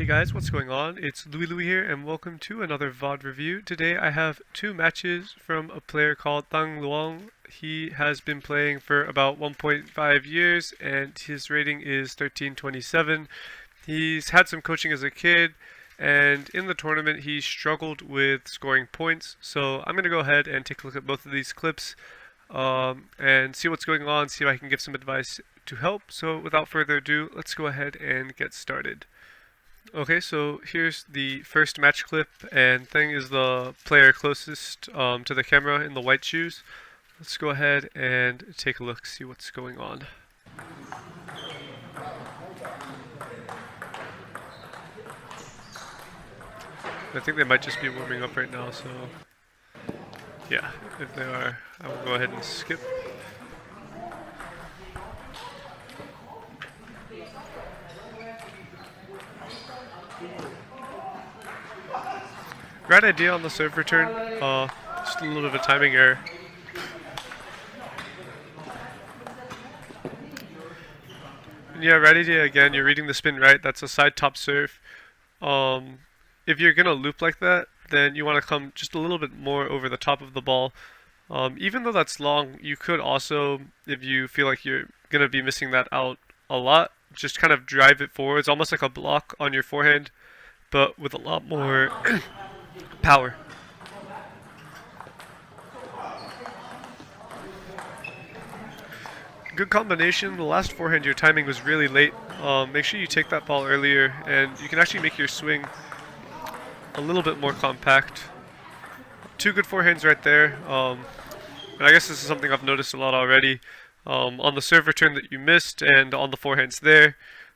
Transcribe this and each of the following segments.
guys, what's going on? It's Looeelooee here and welcome to another VOD review. Today I have two matches from a player called Tang Luong. He has been playing for about 1.5 years and his rating is 1327. He's had some coaching as a kid and in the tournament he struggled with scoring points. So I'm going to go ahead and take a look at both of these clips and see what's going on, see if I can give some advice to help. So without further ado, let's go ahead and get started. Okay, so here's the first match clip, and Thing is the player closest to the camera in the white shoes. Let's go ahead and take a look, see what's going on. I think they might just be warming up right now, so yeah, if they are, I will go ahead and skip. Right idea on the serve return, just a little bit of a timing error. And yeah, right idea again, you're reading the spin right, that's a side top serve. If you're gonna loop like that, then you want to come just a little bit more over the top of the ball. Even though that's long, you could also, if you feel like you're gonna be missing that out a lot, just kind of drive it forwards, almost like a block on your forehand, but with a lot more power. Good combination. The last forehand, your timing was really late. Make sure you take that ball earlier, and you can actually make your swing a little bit more compact. Two good forehands right there. And I guess this is something I've noticed a lot already. On the serve return that you missed, and on the forehands there,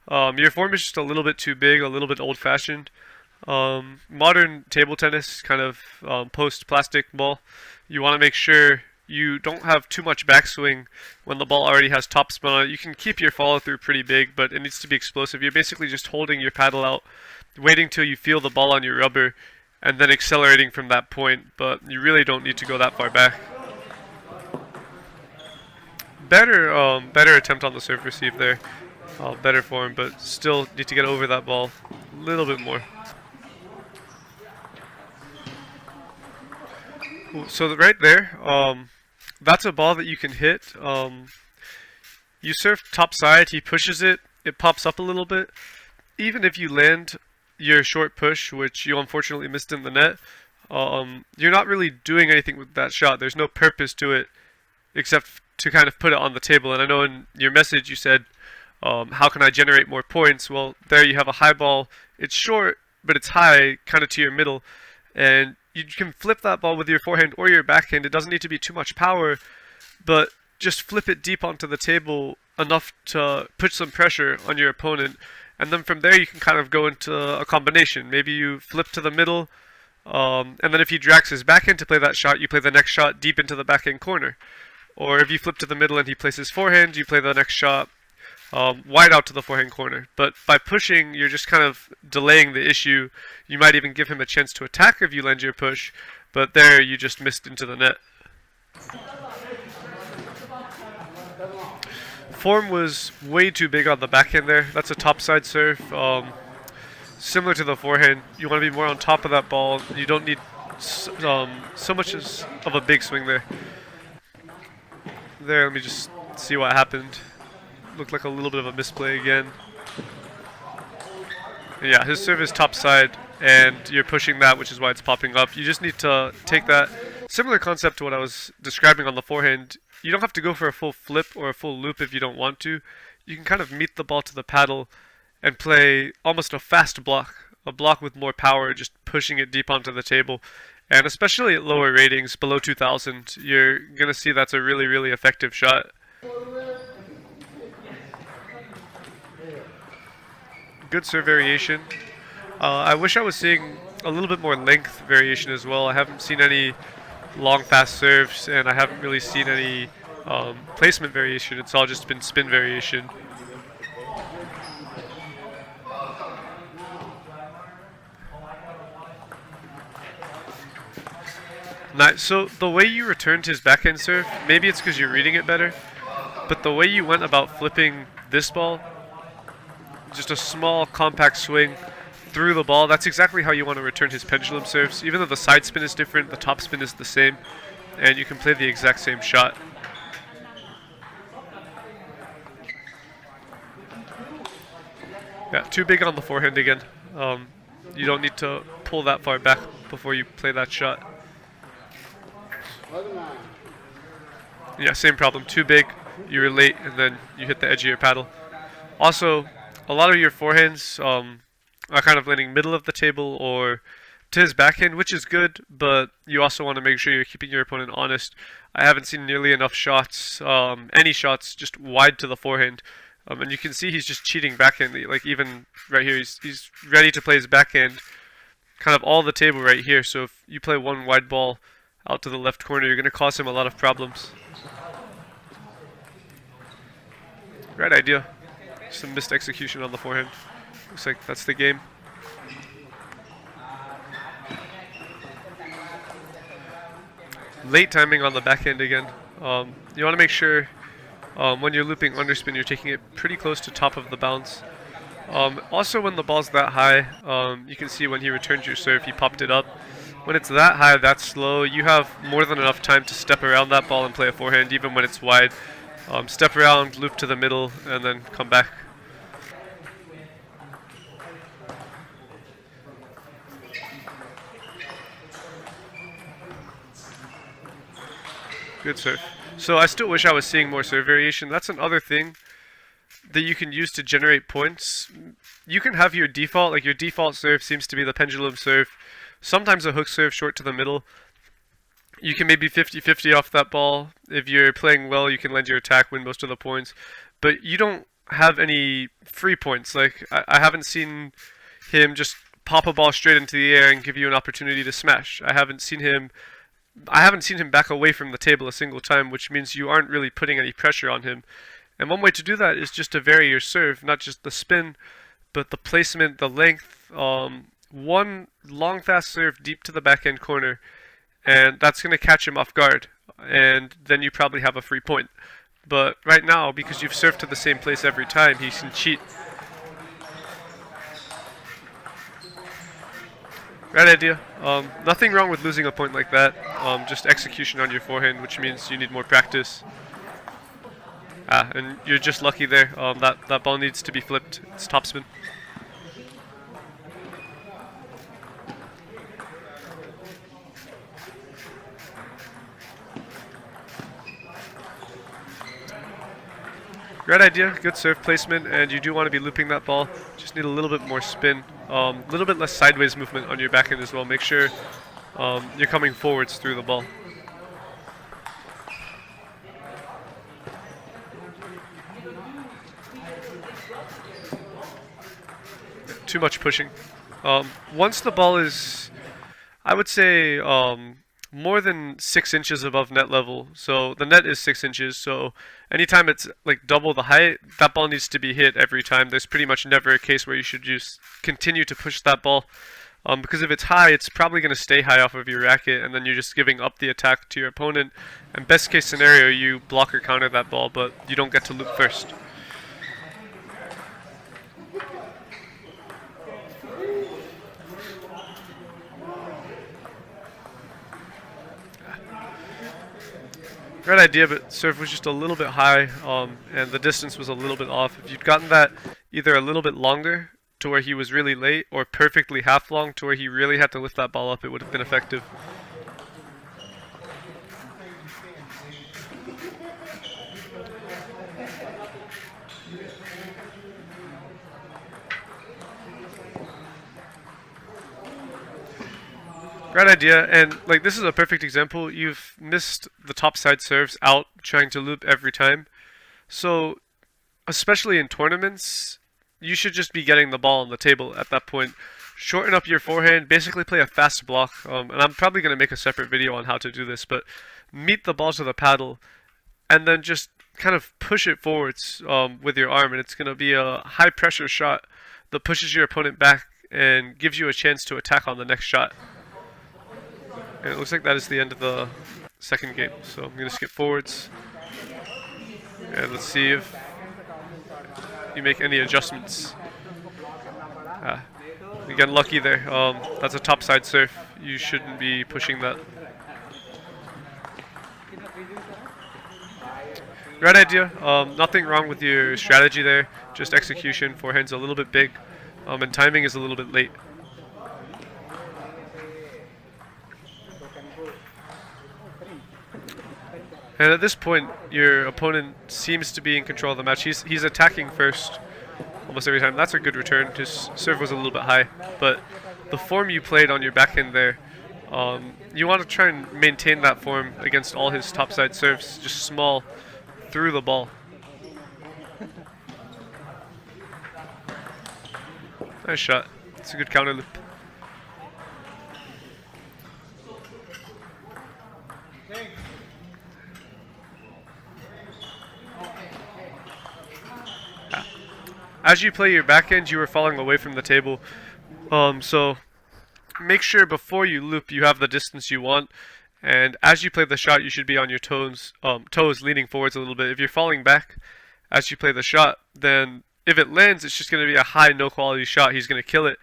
your form is just a little bit too big, a little bit old-fashioned. Modern table tennis, kind of post-plastic ball, you want to make sure you don't have too much backswing when the ball already has topspin on it. You can keep your follow-through pretty big, but it needs to be explosive. You're basically just holding your paddle out, waiting till you feel the ball on your rubber, and then accelerating from that point, but you really don't need to go that far back. Better attempt on the serve receive there. Better form, but still need to get over that ball a little bit more. So right there, that's a ball that you can hit. You serve top side, he pushes it, it pops up a little bit. Even if you land your short push, which you unfortunately missed in the net, you're not really doing anything with that shot. There's no purpose to it except to kind of put it on the table. And I know in your message you said, how can I generate more points? Well, there you have a high ball. It's short, but it's high, kind of to your middle. And you can flip that ball with your forehand or your backhand. It doesn't need to be too much power, but just flip it deep onto the table enough to put some pressure on your opponent. And then from there you can kind of go into a combination. Maybe you flip to the middle, and then if he drags his backhand to play that shot, you play the next shot deep into the backhand corner. Or if you flip to the middle and he plays his forehand, you play the next shot wide out to the forehand corner. But by pushing, you're just kind of delaying the issue. You might even give him a chance to attack if you land your push, but there you just missed into the net. Form was way too big on the backhand there. That's a topside serve. Similar to the forehand, you want to be more on top of that ball. You don't need so much of a big swing there. There, let me just see what happened. Looked like a little bit of a misplay again. And yeah, his serve is top side, and you're pushing that, which is why it's popping up. You just need to take that similar concept to what I was describing on the forehand. You don't have to go for a full flip or a full loop if you don't want to. You can kind of meet the ball to the paddle and play almost a fast block, a block with more power, just pushing it deep onto the table. And especially at lower ratings, below 2000, you're going to see that's a really, really effective shot. Good serve variation. I wish I was seeing a little bit more length variation as well. I haven't seen any long, fast serves, and I haven't really seen any placement variation. It's all just been spin variation. Nice. So the way you returned his backhand serve, maybe it's because you're reading it better, but the way you went about flipping this ball, just a small compact swing, through the ball. That's exactly how you want to return his pendulum serves. Even though the side spin is different, the top spin is the same, and you can play the exact same shot. Yeah, too big on the forehand again. You don't need to pull that far back before you play that shot. Yeah, same problem. Too big, you're late, and then you hit the edge of your paddle. Also, a lot of your forehands are kind of landing middle of the table or to his backhand, which is good, but you also want to make sure you're keeping your opponent honest. I haven't seen nearly enough shots, any shots, just wide to the forehand. And you can see he's just cheating backhand. Like even right here, he's ready to play his backhand, kind of all the table right here. So if you play one wide ball out to the left corner, you're going to cause him a lot of problems. Right idea. Some missed execution on the forehand. Looks like that's the game. Late timing on the backhand again. You want to make sure when you're looping underspin, you're taking it pretty close to top of the bounce. Also, when the ball's that high, you can see when he returns your serve, he popped it up. When it's that high, that slow, you have more than enough time to step around that ball and play a forehand, even when it's wide. Step around, loop to the middle, and then come back. Good serve. So I still wish I was seeing more serve variation. That's another thing that you can use to generate points. You can have your default, like your default serve seems to be the pendulum serve. Sometimes a hook serve short to the middle. You can maybe 50-50 off that ball. If you're playing well, you can lend your attack, win most of the points. But you don't have any free points. Like, I haven't seen him just pop a ball straight into the air and give you an opportunity to smash. I haven't seen him back away from the table a single time, which means you aren't really putting any pressure on him. And one way to do that is just to vary your serve, not just the spin, but the placement, the length. One long, fast serve deep to the backhand corner, and that's going to catch him off guard, and then you probably have a free point. But right now, because you've served to the same place every time, he can cheat. Right idea. Nothing wrong with losing a point like that. Just execution on your forehand, which means you need more practice. And you're just lucky there. That ball needs to be flipped. It's topspin. Great idea, good serve placement, and you do want to be looping that ball. Just need a little bit more spin, a little bit less sideways movement on your backhand as well. Make sure you're coming forwards through the ball. Too much pushing. Once the ball is, I would say, more than 6 inches above net level, so the net is 6 inches, so anytime it's like double the height, that ball needs to be hit every time. There's pretty much never a case where you should just continue to push that ball, because if it's high, it's probably going to stay high off of your racket, and then you're just giving up the attack to your opponent, and best case scenario, you block or counter that ball, but you don't get to loop first. Great idea, but serve was just a little bit high, and the distance was a little bit off. If you'd gotten that either a little bit longer to where he was really late, or perfectly half long to where he really had to lift that ball up, it would have been effective. Great idea, and like this is a perfect example. You've missed the top side serves out trying to loop every time. So, especially in tournaments, you should just be getting the ball on the table at that point. Shorten up your forehand, basically play a fast block, and I'm probably going to make a separate video on how to do this, but meet the ball to the paddle, and then just kind of push it forwards with your arm, and it's going to be a high pressure shot that pushes your opponent back and gives you a chance to attack on the next shot. And it looks like that is the end of the second game. So I'm going to skip forwards. And let's see if you make any adjustments. Again, lucky there. That's a topside serve. You shouldn't be pushing that. Right idea. Nothing wrong with your strategy there. Just execution. Forehand's a little bit big, and timing is a little bit late. And at this point, your opponent seems to be in control of the match. He's attacking first almost every time. That's a good return. His serve was a little bit high, but the form you played on your backhand there, you want to try and maintain that form against all his topside serves, just small through the ball. Nice shot. It's a good counter loop. As you play your backhand, you are falling away from the table. So make sure before you loop you have the distance you want. And as you play the shot, you should be on your toes leaning forwards a little bit. If you're falling back as you play the shot, then if it lands, it's just going to be a high, no-quality shot. He's going to kill it.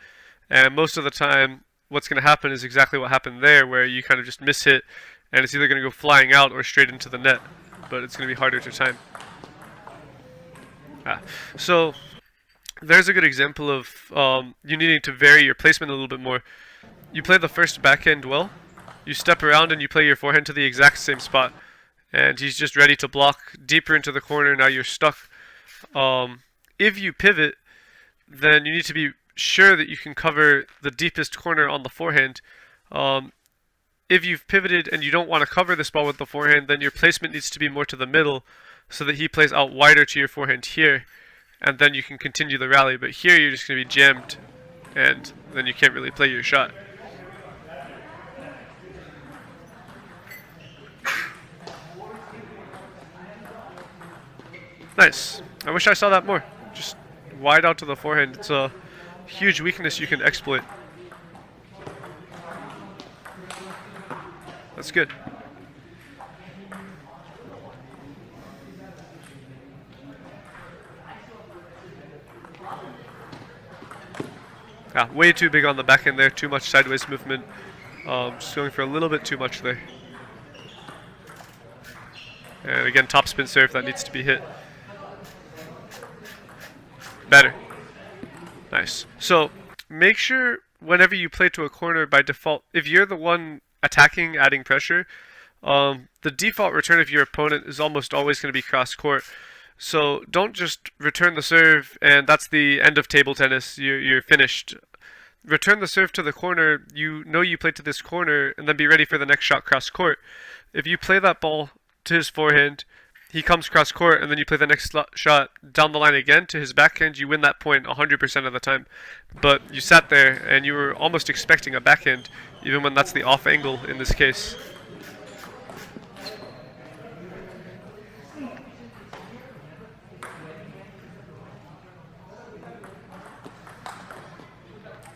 And most of the time, what's going to happen is exactly what happened there, where you kind of just miss hit, and it's either going to go flying out or straight into the net. But it's going to be harder to time. So there's a good example of you needing to vary your placement a little bit more. You play the first backhand well, you step around and you play your forehand to the exact same spot. And he's just ready to block deeper into the corner, now you're stuck. If you pivot, then you need to be sure that you can cover the deepest corner on the forehand. If you've pivoted and you don't want to cover this ball with the forehand, then your placement needs to be more to the middle so that he plays out wider to your forehand here. And then you can continue the rally, but here you're just going to be jammed, and then you can't really play your shot. Nice. I wish I saw that more. Just wide out to the forehand. It's a huge weakness you can exploit. That's good. Way too big on the back end there, too much sideways movement. Just going for a little bit too much there. And again, top spin serve, that needs to be hit. Better. Nice. So, make sure whenever you play to a corner by default, if you're the one attacking, adding pressure, the default return of your opponent is almost always going to be cross court. So don't just return the serve and that's the end of table tennis, you're finished. Return the serve to the corner, you know you played to this corner, and then be ready for the next shot cross court. If you play that ball to his forehand, he comes cross court, and then you play the next shot down the line again to his backhand, you win that point 100% of the time. But you sat there and you were almost expecting a backhand, even when that's the off angle in this case.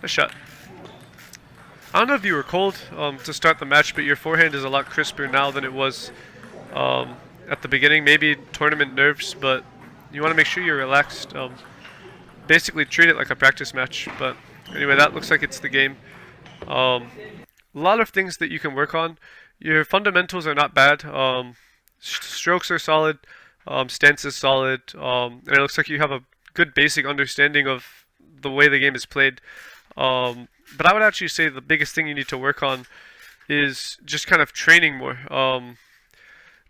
Nice shot. I don't know if you were cold to start the match, but your forehand is a lot crisper now than it was at the beginning. Maybe tournament nerves, but you want to make sure you're relaxed. Basically treat it like a practice match. But anyway, that looks like it's the game. A lot of things that you can work on. Your fundamentals are not bad. Strokes are solid. Stance is solid. And it looks like you have a good basic understanding of the way the game is played. But I would actually say the biggest thing you need to work on is just kind of training more.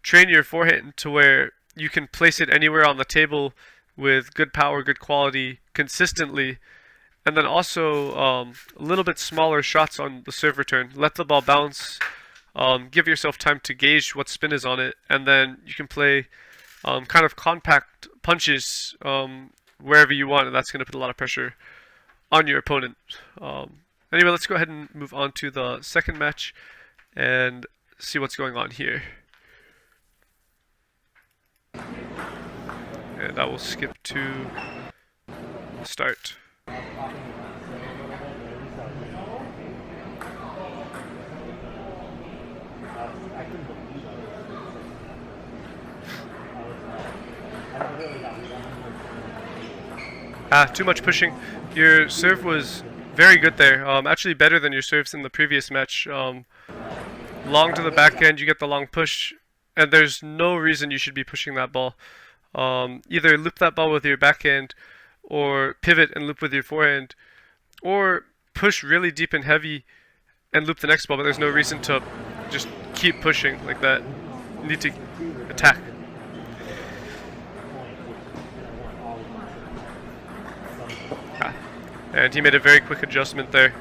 Train your forehand to where you can place it anywhere on the table with good power, good quality, consistently. And then also a little bit smaller shots on the serve return. Let the ball bounce. Give yourself time to gauge what spin is on it. And then you can play kind of compact punches wherever you want. And that's going to put a lot of pressure on your opponent. Anyway, let's go ahead and move on to the second match and see what's going on here. And I will skip to start. Too much pushing. Your serve was Very good there. Actually better than your serves in the previous match. Long to the backhand, you get the long push, and there's no reason you should be pushing that ball. Either loop that ball with your backhand, or pivot and loop with your forehand, or push really deep and heavy and loop the next ball, but there's no reason to just keep pushing like that. You need to attack. And he made a very quick adjustment there.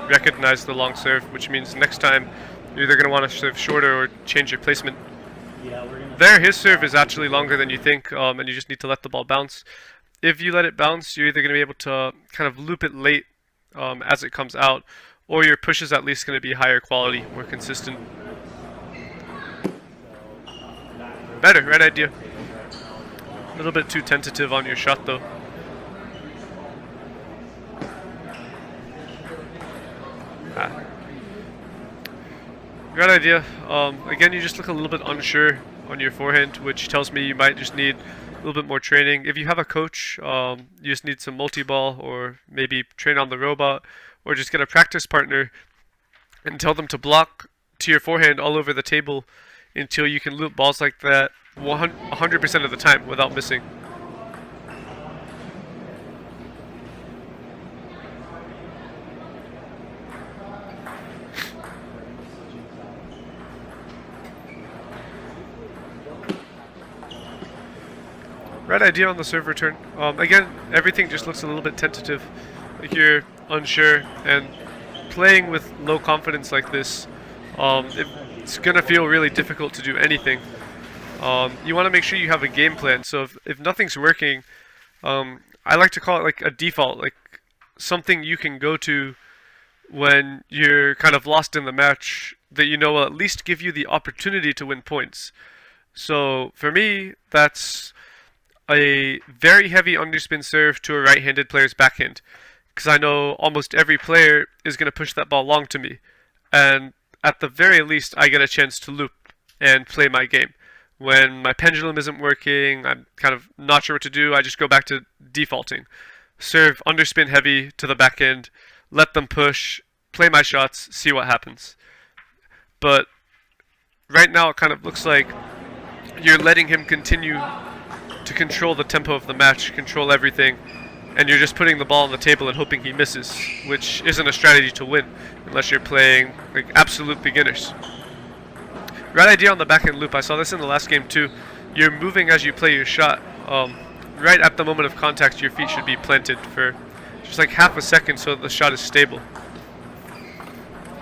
Recognized the long serve, which means next time you're either going to want to serve shorter or change your placement. There, his serve is actually longer than you think, and you just need to let the ball bounce. If you let it bounce, you're either going to be able to kind of loop it late as it comes out, or your push is at least going to be higher quality, more consistent. Better, right idea. A little bit too tentative on your shot though. Great idea. Again, you just look a little bit unsure on your forehand, which tells me you might just need a little bit more training. If you have a coach, you just need some multi-ball, or maybe train on the robot, or just get a practice partner and tell them to block to your forehand all over the table until you can loop balls like that 100% of the time without missing. Right idea on the serve return. Again, everything just looks a little bit tentative, like you're unsure, and playing with low confidence like this, it's going to feel really difficult to do anything. You want to make sure you have a game plan, so if nothing's working, I like to call it like a default, like something you can go to when you're kind of lost in the match that you know will at least give you the opportunity to win points. So for me, that's a very heavy underspin serve to a right-handed player's backhand, because I know almost every player is going to push that ball long to me, and at the very least I get a chance to loop and play my game. When my pendulum isn't working, I'm kind of not sure what to do, I just go back to defaulting. Serve underspin heavy to the backhand, let them push, play my shots, see what happens. But right now it kind of looks like you're letting him continue to control the tempo of the match, control everything, and you're just putting the ball on the table and hoping he misses, which isn't a strategy to win unless you're playing like absolute beginners. Right idea on the backhand loop. I saw this in the last game too. You're moving as you play your shot. Right at the moment of contact, your feet should be planted for just like half a second so that the shot is stable.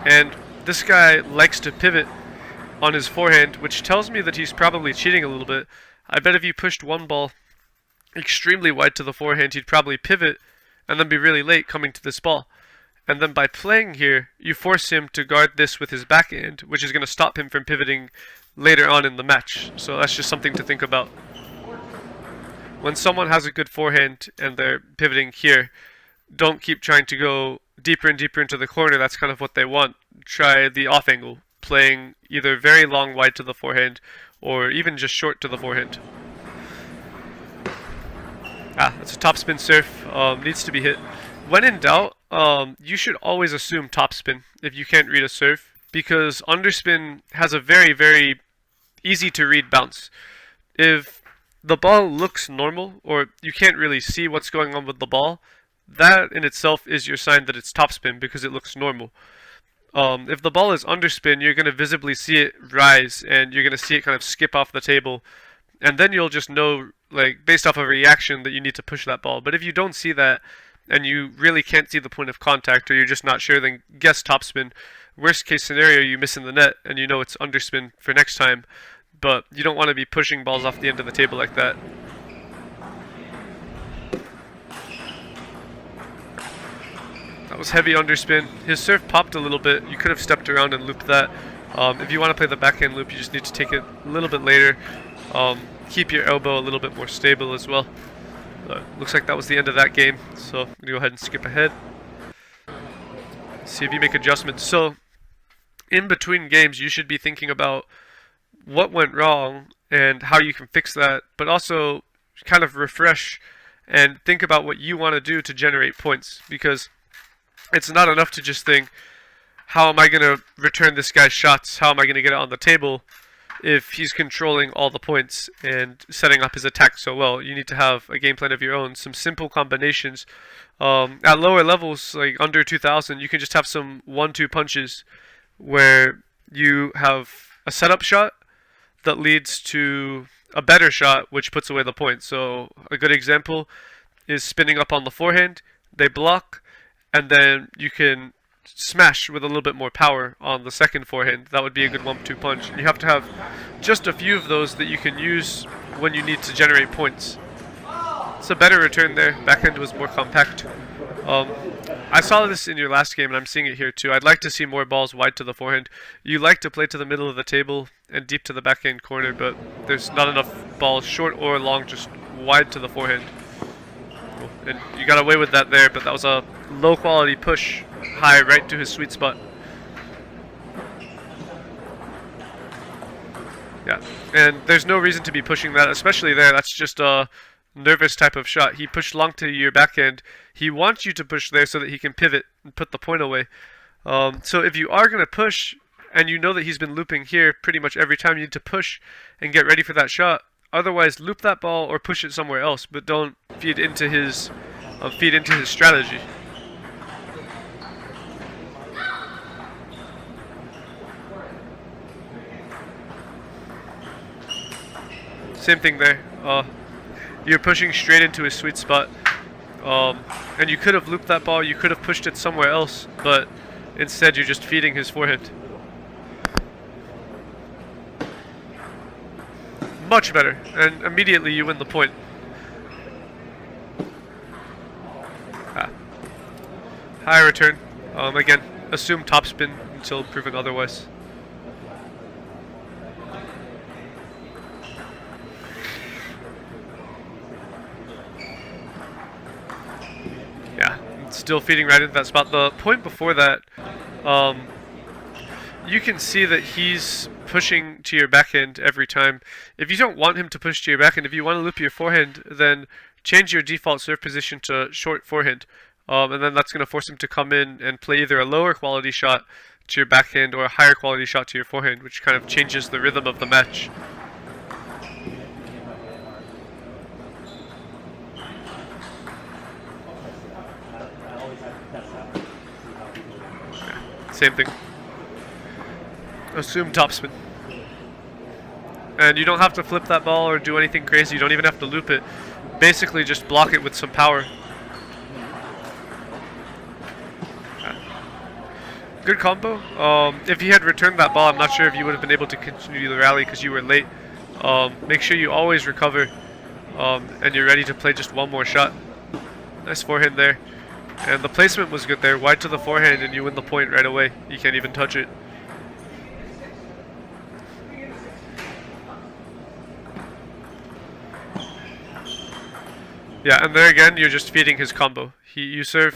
And this guy likes to pivot on his forehand, which tells me that he's probably cheating a little bit. I bet if you pushed one ball extremely wide to the forehand, he'd probably pivot and then be really late coming to this ball. And then by playing here, you force him to guard this with his backhand, which is going to stop him from pivoting later on in the match. So that's just something to think about. When someone has a good forehand and they're pivoting here, don't keep trying to go deeper and deeper into the corner. That's kind of what they want. Try the off angle, playing either very long wide to the forehand or even just short to the forehand. That's a topspin serve. Needs to be hit. When in doubt, you should always assume topspin if you can't read a serve, because underspin has a very, very easy to read bounce. If the ball looks normal, or you can't really see what's going on with the ball, that in itself is your sign that it's topspin because it looks normal. If the ball is underspin, you're going to visibly see it rise, and you're going to see it kind of skip off the table, and then you'll just know, like, based off of a reaction, that you need to push that ball. But if you don't see that, and you really can't see the point of contact, or you're just not sure, then guess topspin. Worst case scenario, you miss in the net, and you know it's underspin for next time, but you don't want to be pushing balls off the end of the table like that. That was heavy underspin. His serve popped a little bit. You could have stepped around and looped that. If you want to play the backhand loop, you just need to take it a little bit later. Keep your elbow a little bit more stable as well. Looks like that was the end of that game, so I'm going to go ahead and skip ahead. See if you make adjustments. So, in between games, you should be thinking about what went wrong and how you can fix that, but also kind of refresh and think about what you want to do to generate points, because it's not enough to just think, how am I going to return this guy's shots? How am I going to get it on the table if he's controlling all the points and setting up his attack so well? You need to have a game plan of your own, some simple combinations. At lower levels, like under 2000, you can just have some 1-2 punches where you have a setup shot that leads to a better shot, which puts away the point. So a good example is spinning up on the forehand, they block, and then you can smash with a little bit more power on the second forehand. That would be a good 1-2 punch. And you have to have just a few of those that you can use when you need to generate points. It's a better return there. Backhand was more compact. I saw this in your last game, and I'm seeing it here too. I'd like to see more balls wide to the forehand. You like to play to the middle of the table and deep to the backhand corner, but there's not enough balls, short or long, just wide to the forehand. And you got away with that there, but that was a low quality push high right to his sweet spot. Yeah, and there's no reason to be pushing that, especially there. That's just a nervous type of shot. He pushed long to your backhand. He wants you to push there so that he can pivot and put the point away. So if you are going to push, and you know that he's been looping here pretty much every time, you need to push and get ready for that shot. Otherwise, loop that ball or push it somewhere else, but don't feed into his strategy. Same thing there. You're pushing straight into his sweet spot, and you could have looped that ball. You could have pushed it somewhere else, but instead you're just feeding his forehand. Much better, and immediately you win the point. High return. Again, assume topspin until proven otherwise. Yeah, still feeding right into that spot. The point before that, you can see that he's pushing to your backhand every time. If you don't want him to push to your backhand, if you want to loop your forehand, then change your default serve position to short forehand. And then that's going to force him to come in and play either a lower quality shot to your backhand or a higher quality shot to your forehand, which kind of changes the rhythm of the match. Same thing. Assume topspin. And you don't have to flip that ball or do anything crazy. You don't even have to loop it. Basically just block it with some power. Good combo. If he had returned that ball, I'm not sure if you would have been able to continue the rally because you were late. Make sure you always recover and you're ready to play just one more shot. Nice forehand there. And the placement was good there. Wide to the forehand and you win the point right away. You can't even touch it. Yeah, and there again, you're just feeding his combo. You serve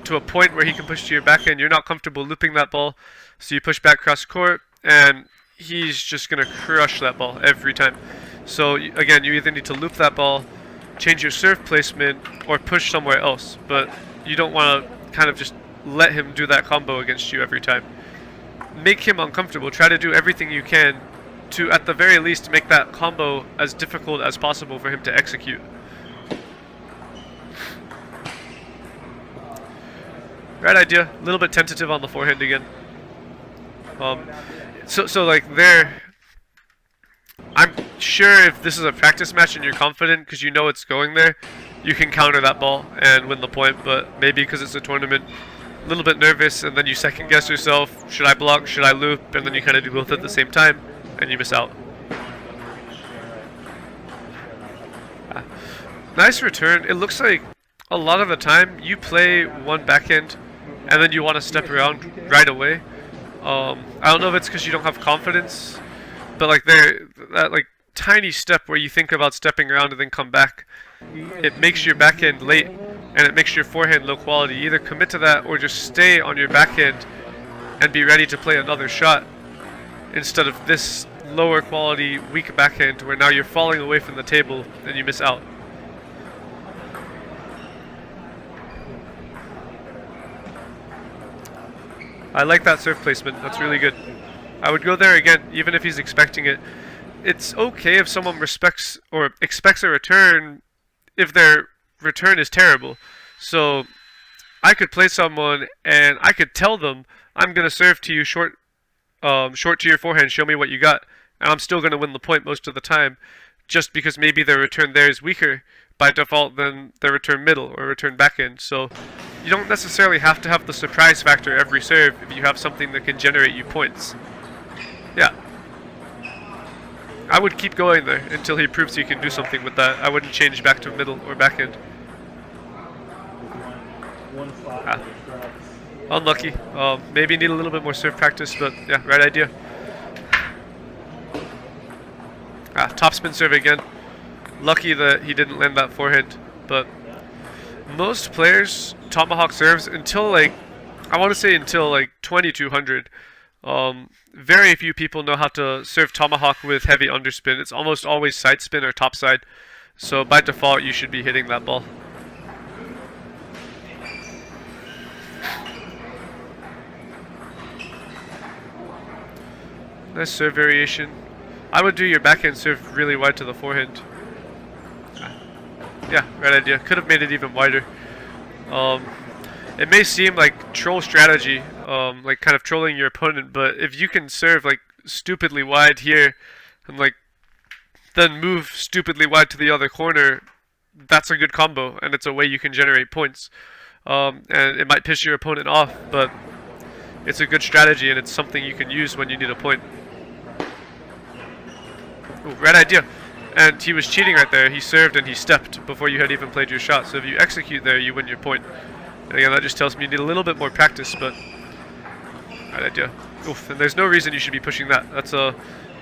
to a point where he can push to your backhand. You're not comfortable looping that ball, so you push back cross court, and he's just going to crush that ball every time. So again, you either need to loop that ball, change your serve placement, or push somewhere else. But you don't want to kind of just let him do that combo against you every time. Make him uncomfortable. Try to do everything you can to, at the very least, make that combo as difficult as possible for him to execute. Right idea. A little bit tentative on the forehand again. So like there, I'm sure if this is a practice match and you're confident because you know it's going there, you can counter that ball and win the point. But maybe because it's a tournament, a little bit nervous, and then you second guess yourself. Should I block? Should I loop? And then you kind of do both at the same time, and you miss out. Nice return. It looks like a lot of the time you play one backhand and then you want to step around right away. I don't know if it's because you don't have confidence, but like that like tiny step where you think about stepping around and then come back, it makes your backhand late and it makes your forehand low quality. Either commit to that or just stay on your backhand and be ready to play another shot instead of this lower quality weak backhand where now you're falling away from the table and you miss out. I like that serve placement. That's really good. I would go there again, even if he's expecting it. It's okay if someone expects a return if their return is terrible. So I could play someone and I could tell them I'm gonna serve to you short to your forehand. Show me what you got, and I'm still gonna win the point most of the time, just because maybe their return there is weaker by default than their return middle or return backhand. So you don't necessarily have to have the surprise factor every serve if you have something that can generate you points. Yeah. I would keep going there until he proves you can do something with that. I wouldn't change back to middle or backhand. Ah. Unlucky. Maybe need a little bit more serve practice, but yeah, right idea. Ah, topspin serve again. Lucky that he didn't land that forehand, but most players tomahawk serves until like, I want to say until like 2200. Very few people know how to serve tomahawk with heavy underspin. It's almost always side spin or topside. So by default, you should be hitting that ball. Nice serve variation. I would do your backhand serve really wide to the forehand. Yeah, right idea. Could have made it even wider. It may seem like troll strategy, like kind of trolling your opponent, but if you can serve like stupidly wide here and like then move stupidly wide to the other corner, that's a good combo, and it's a way you can generate points. And it might piss your opponent off, but it's a good strategy, and it's something you can use when you need a point. Ooh, right idea. And he was cheating right there. He served and he stepped before you had even played your shot. So if you execute there, you win your point. And again, that just tells me you need a little bit more practice, but right idea. Oof, and there's no reason you should be pushing that. That's a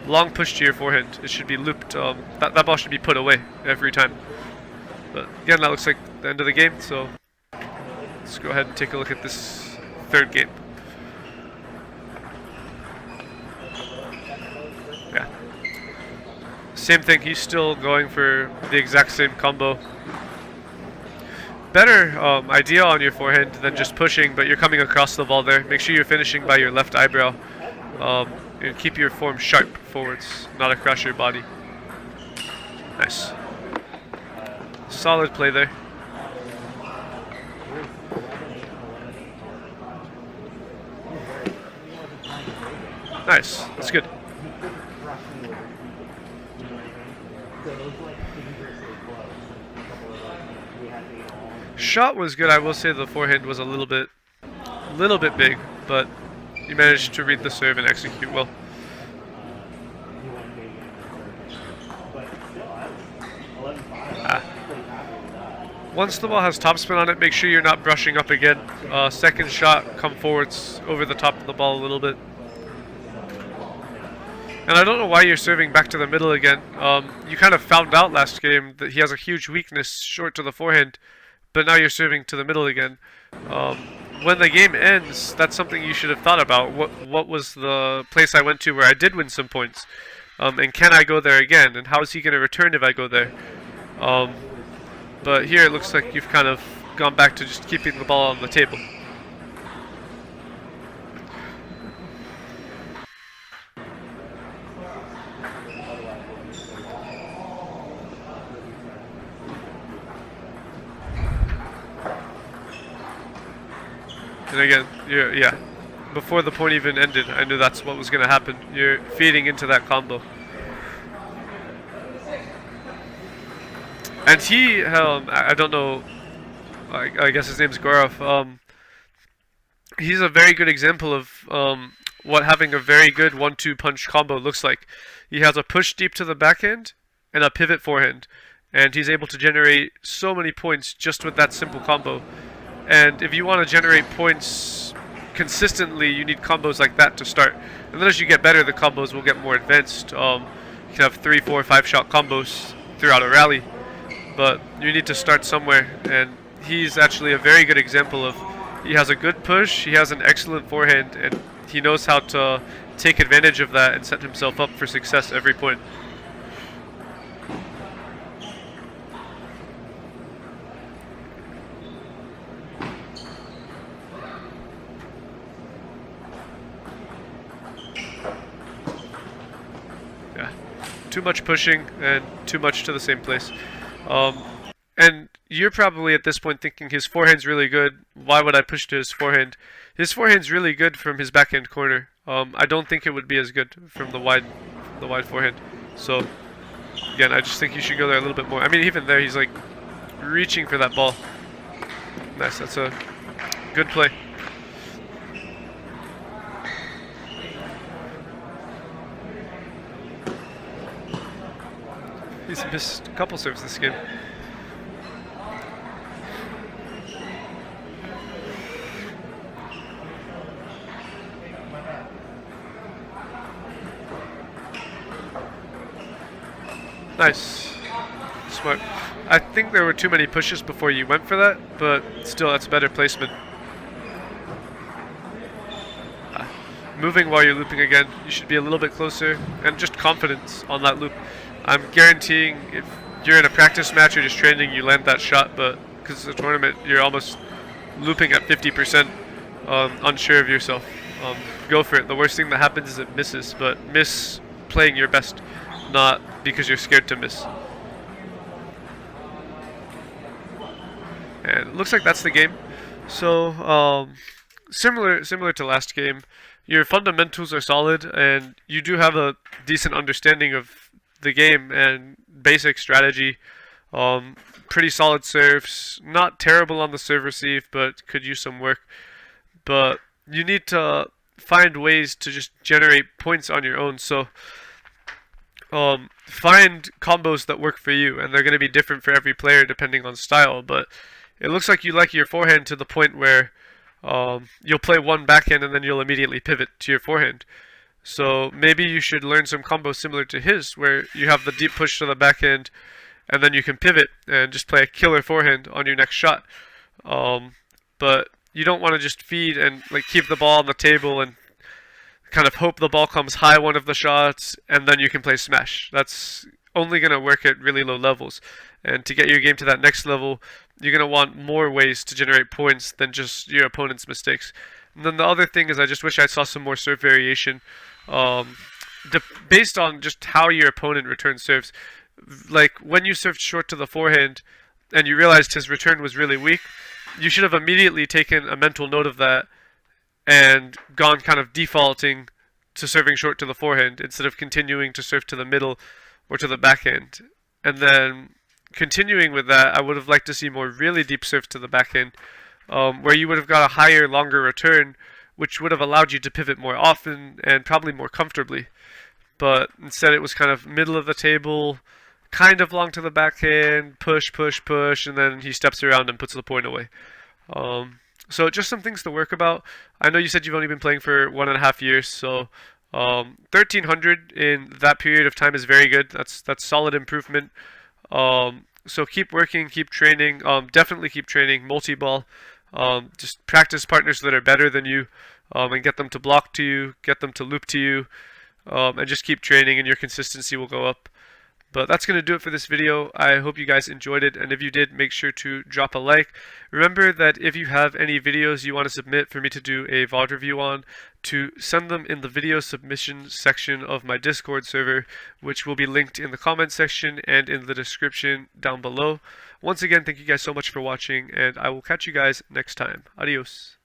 long push to your forehand. It should be looped. That ball should be put away every time. But again, that looks like the end of the game, so let's go ahead and take a look at this third game. Yeah. Same thing, he's still going for the exact same combo. Better idea on your forehand than just pushing, but you're coming across the ball there. Make sure you're finishing by your left eyebrow. And keep your form sharp forwards, not across your body. Nice. Solid play there. Nice, that's good. Shot was good. I will say the forehand was a little bit big, but you managed to read the serve and execute well. Once the ball has topspin on it, make sure you're not brushing up again. Second shot, come forwards over the top of the ball a little bit. And I don't know why you're serving back to the middle again. You kind of found out last game that he has a huge weakness short to the forehand, but now you're serving to the middle again. When the game ends, that's something you should have thought about. What was the place I went to where I did win some points? And can I go there again? And how is he going to return if I go there? But here it looks like you've kind of gone back to just keeping the ball on the table. And again, yeah, before the point even ended, I knew that's what was going to happen. You're feeding into that combo. And he, I don't know, I guess his name's Gaurav. He's a very good example of what having a very good 1-2 punch combo looks like. He has a push deep to the backhand and a pivot forehand. And he's able to generate so many points just with that simple combo. And if you want to generate points consistently, you need combos like that to start. And then as you get better, the combos will get more advanced. You can have 3, 4, 5 shot combos throughout a rally. But you need to start somewhere. And he's actually a very good example of, he has a good push, he has an excellent forehand, and he knows how to take advantage of that and set himself up for success every point. too much pushing and too much to the same place. And you're probably at this point thinking his forehand's really good. Why would I push to his forehand? His forehand's really good from his backhand corner. I don't think it would be as good from the wide forehand. So again, I just think you should go there a little bit more. I mean, even there, he's like reaching for that ball. Nice. That's a good play. He's missed a couple serves this game. Nice. Smart. I think there were too many pushes before you went for that, but still, that's better placement. Moving while you're looping again, you should be a little bit closer, and just confidence on that loop. I'm guaranteeing if you're in a practice match or just training, you land that shot, but because it's a tournament, you're almost looping at 50%, unsure of yourself. Go for it. The worst thing that happens is it misses, but miss playing your best, not because you're scared to miss. And it looks like that's the game. So similar to last game, your fundamentals are solid, and you do have a decent understanding of the game and basic strategy. Pretty solid serves, not terrible on the serve receive, but could use some work. But you need to find ways to just generate points on your own. So find combos that work for you, and they're going to be different for every player depending on style. But it looks like you like your forehand to the point where you'll play one backhand and then you'll immediately pivot to your forehand. So maybe you should learn some combos similar to his, where you have the deep push to the backhand, and then you can pivot and just play a killer forehand on your next shot. But you don't want to just feed and like keep the ball on the table and kind of hope the ball comes high one of the shots, and then you can play smash. That's only going to work at really low levels. And to get your game to that next level, you're going to want more ways to generate points than just your opponent's mistakes. And then the other thing is, I just wish I saw some more serve variation based on just how your opponent returns serves. Like when you served short to the forehand and you realized his return was really weak, you should have immediately taken a mental note of that and gone kind of defaulting to serving short to the forehand instead of continuing to serve to the middle or to the backhand. And then continuing with that, I would have liked to see more really deep serve to the backhand, where you would have got a higher, longer return, which would have allowed you to pivot more often and probably more comfortably. But instead it was kind of middle of the table, kind of long to the backhand, push, push, push, and then he steps around and puts the point away. So just some things to work about. I know you said you've only been playing for 1.5 years, so 1300 in that period of time is very good. That's solid improvement. So keep working, keep training, definitely keep training, multi-ball. Just practice partners that are better than you, and get them to block to you, get them to loop to you, and just keep training and your consistency will go up. But that's going to do it for this video. I hope you guys enjoyed it, and if you did, make sure to drop a like. Remember that if you have any videos you want to submit for me to do a VOD review on, to send them in the video submission section of my Discord server, which will be linked in the comment section and in the description down below. Once again, thank you guys so much for watching, and I will catch you guys next time. Adios.